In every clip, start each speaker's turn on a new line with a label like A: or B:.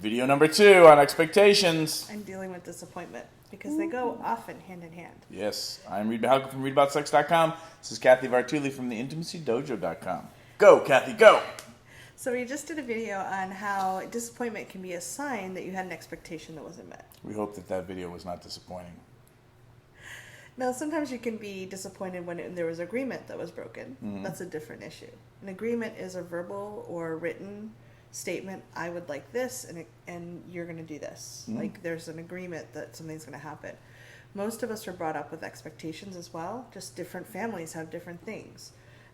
A: Video number 2 on expectations.
B: And dealing with disappointment, because they go often hand in hand.
A: Yes, I'm Reid Behalka from readaboutsex.com. This is Cathy Vartuli from theintimacydojo.com. Go, Cathy, go!
B: So we just did a video on how disappointment can be a sign that you had an expectation that wasn't met.
A: We hope that video was not disappointing.
B: Now, sometimes you can be disappointed when there was agreement that was broken. Mm-hmm. That's a different issue. An agreement is a verbal or written statement. I would like this, and you're going to do this. Mm-hmm. Like, there's an agreement that something's going to happen. Most of us are brought up with expectations as well. Just different families have different things.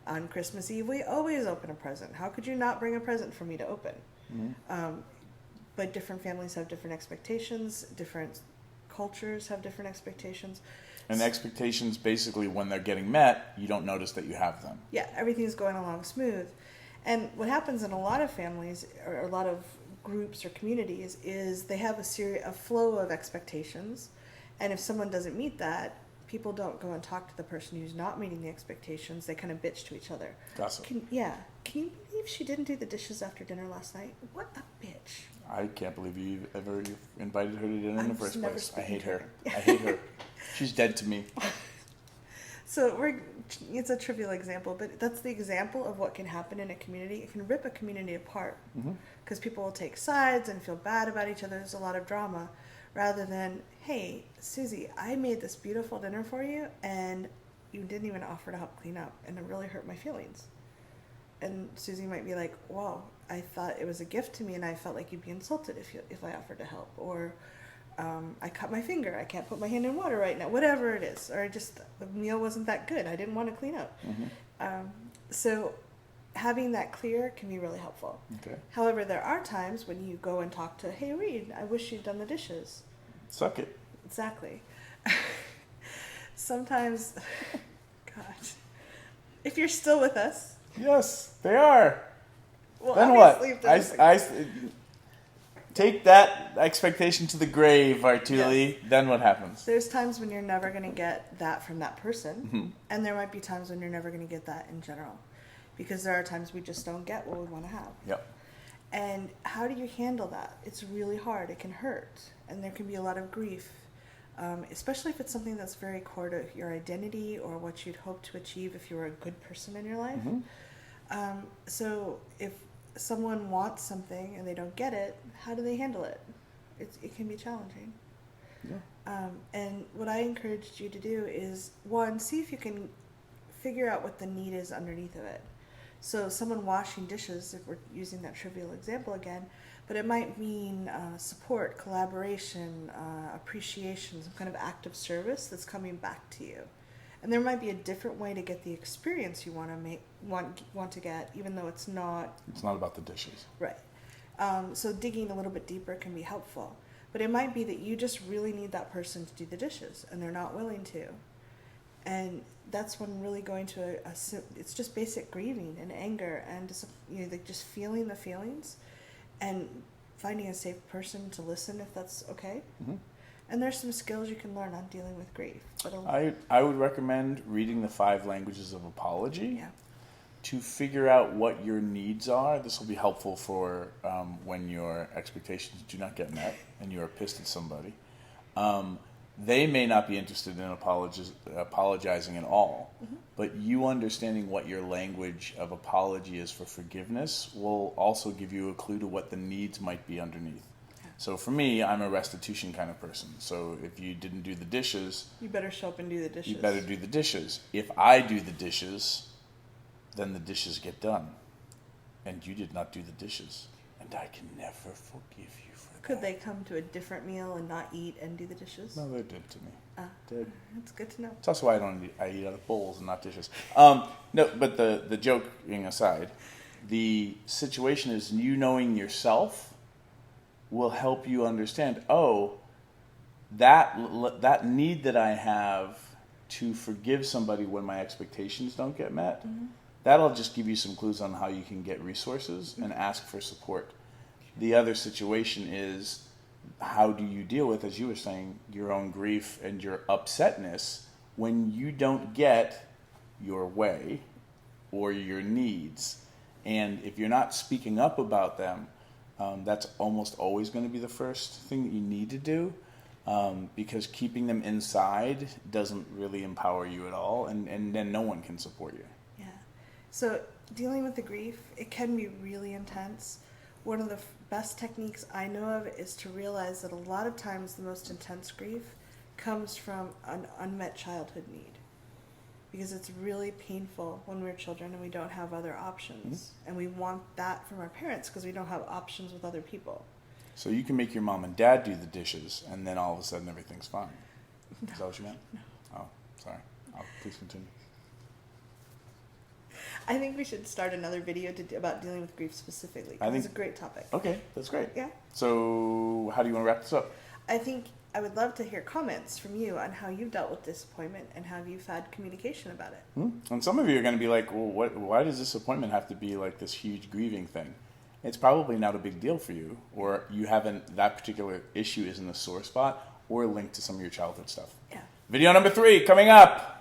B: On Christmas Eve, we always open a present. How could you not bring a present for me to open? Mm-hmm. But different families have different expectations. Different cultures have different expectations.
A: And expectations, basically, when they're getting met, you don't notice that you have them.
B: Yeah, everything's going along smooth. And what happens in a lot of families, or a lot of groups or communities, is they have a flow of expectations. And if someone doesn't meet that, people don't go and talk to the person who's not meeting the expectations. They kind of bitch to each other.
A: Gossip.
B: Can you believe she didn't do the dishes after dinner last night? What a bitch.
A: I can't believe you ever invited her to dinner in the first place. I hate her.
B: I
A: hate her. She's dead to me.
B: So it's a trivial example, but that's the example of what can happen in a community. It can rip a community apart because people will take sides and feel bad about each other. There's a lot of drama rather than, hey, Susie, I made this beautiful dinner for you and you didn't even offer to help clean up, and it really hurt my feelings. And Susie might be like, wow, I thought it was a gift to me and I felt like you'd be insulted if I offered to help. Or I cut my finger. I can't put my hand in water right now. Whatever it is. Or just the meal wasn't that good. I didn't want to clean up. Mm-hmm. So having that clear can be really helpful.
A: Okay.
B: However, there are times when you go and talk to, hey, Reid, I wish you'd done the dishes.
A: Suck it.
B: Exactly. Sometimes, God, if you're still with us.
A: Yes, they are.
B: Well,
A: then what? I take that expectation to the grave, Vartuli. Yes. Then what happens?
B: There's times when you're never going to get that from that person, and there might be times when you're never going to get that in general, because there are times we just don't get what we want to have.
A: Yep.
B: And how do you handle that? It's really hard. It can hurt, and there can be a lot of grief, especially if it's something that's very core to your identity or what you'd hope to achieve if you were a good person in your life. So if someone wants something and they don't get it, how do they handle it? It can be challenging. Yeah. And what I encouraged you to do is, one, see if you can figure out what the need is underneath of it. So someone washing dishes, if we're using that trivial example again, but it might mean support, collaboration, appreciation, some kind of act of service that's coming back to you. And there might be a different way to get the experience you want to get, even though it's not...
A: It's not about the dishes.
B: Right. So digging a little bit deeper can be helpful. But it might be that you just really need that person to do the dishes, and they're not willing to. And that's when really going to it's just basic grieving and anger and just feeling the feelings and finding a safe person to listen if that's okay. Mm-hmm. And there's some skills you can learn on dealing with grief.
A: I would recommend reading the 5 languages of apology to figure out what your needs are. This will be helpful for when your expectations do not get met and you are pissed at somebody. They may not be interested in apologizing at all, but you understanding what your language of apology is for forgiveness will also give you a clue to what the needs might be underneath. So for me, I'm a restitution kind of person. So if you didn't do the dishes...
B: You better show up and do the dishes.
A: You better do the dishes. If I do the dishes, then the dishes get done. And you did not do the dishes. And I can never forgive you for that.
B: Could they come to a different meal and not eat and do the dishes?
A: No, they're dead to me. Dead.
B: That's good to know.
A: It's also why I eat out of bowls and not dishes. No, but the joking aside, the situation is you knowing yourself will help you understand, that need that I have to forgive somebody when my expectations don't get met, that'll just give you some clues on how you can get resources and ask for support. The other situation is, how do you deal with, as you were saying, your own grief and your upsetness when you don't get your way or your needs? And if you're not speaking up about them, That's almost always going to be the first thing that you need to do, because keeping them inside doesn't really empower you at all, and then no one can support you.
B: Yeah. So dealing with the grief, it can be really intense. One of the best techniques I know of is to realize that a lot of times the most intense grief comes from an unmet childhood need. Because it's really painful when we're children and we don't have other options. Mm-hmm. And we want that from our parents because we don't have options with other people.
A: So you can make your mom and dad do the dishes and then all of a sudden everything's fine. No. Is that what you meant?
B: No.
A: Oh, sorry. Please continue.
B: I think we should start another video about dealing with grief specifically. It's a great topic.
A: Okay, that's great.
B: Yeah.
A: So how do you want to wrap this up?
B: I think I would love to hear comments from you on how you've dealt with disappointment and how you've had communication about it.
A: Mm-hmm. And some of you are going to be like, well, why does disappointment have to be like this huge grieving thing? It's probably not a big deal for you, or you haven't, that particular issue isn't a sore spot or linked to some of your childhood stuff.
B: Yeah.
A: Video number 3 coming up.